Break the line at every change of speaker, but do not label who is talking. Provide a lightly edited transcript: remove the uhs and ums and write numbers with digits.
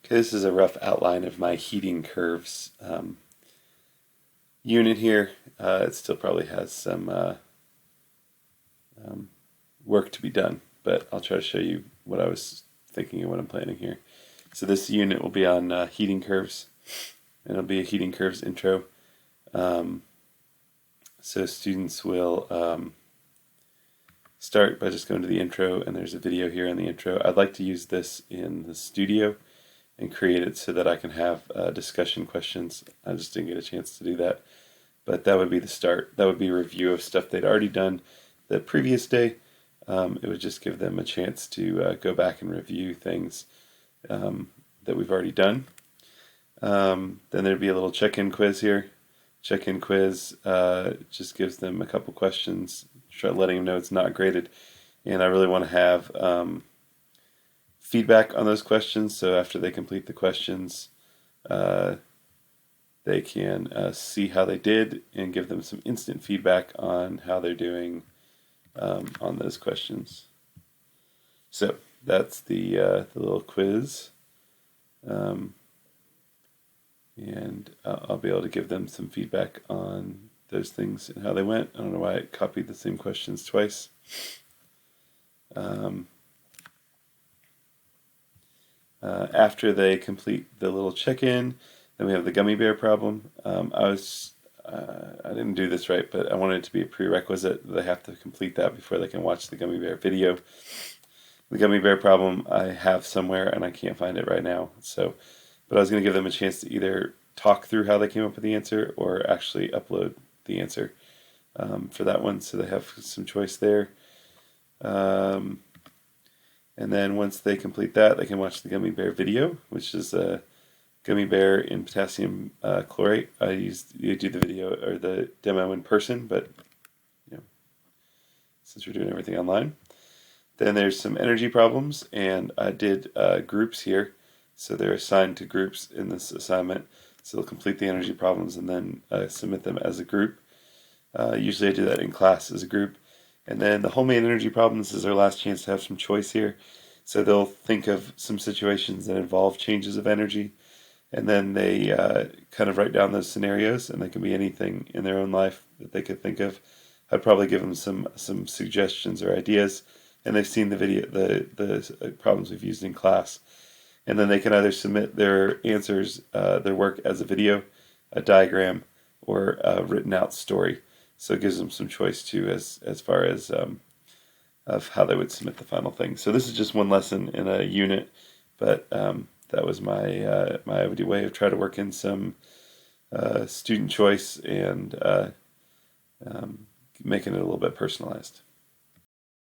Okay, this is a rough outline of my heating curves unit here. It still probably has some work to be done, but I'll try to show you what I was thinking and what I'm planning here. So this unit will be on heating curves, and it'll be a heating curves intro. So students will start by just going to the intro, and there's a video here on the intro. I'd like to use this in the studio and create it so that I can have discussion questions. I just didn't get a chance to do that, but that would be the start. That would be a review of stuff they'd already done the previous day. It would just give them a chance to go back and review things that we've already done. Then there'd be a little check-in quiz here. Check-in quiz just gives them a couple questions, letting them know it's not graded. And I really want to have feedback on those questions, so after they complete the questions, they can see how they did and give them some instant feedback on how they're doing on those questions. So that's the little quiz. And I'll be able to give them some feedback on those things and how they went. I don't know why I copied the same questions twice. After they complete the little check-in, then we have the gummy bear problem. I didn't do this right, but I wanted it to be a prerequisite. They have to complete that before they can watch the gummy bear video. The gummy bear problem I have somewhere, and I can't find it right now. But I was going to give them a chance to either talk through how they came up with the answer or actually upload the answer for that one, so they have some choice there. And then once they complete that, they can watch the gummy bear video, which is a gummy bear in potassium chlorate. You do the video or the demo in person, but since we're doing everything online. Then there's some energy problems, and I did groups here. So they're assigned to groups in this assignment. So they'll complete the energy problems and then submit them as a group. Usually I do that in class as a group. And then the homemade energy problems is their last chance to have some choice here. So they'll think of some situations that involve changes of energy, and then they kind of write down those scenarios, and they can be anything in their own life that they could think of. I'd probably give them some suggestions or ideas, and they've seen the video, the problems we've used in class. And then they can either submit their answers, their work as a video, a diagram, or a written out story. So it gives them some choice too as far as of how they would submit the final thing. So this is just one lesson in a unit, but that was my my way of trying to work in some student choice and making it a little bit personalized.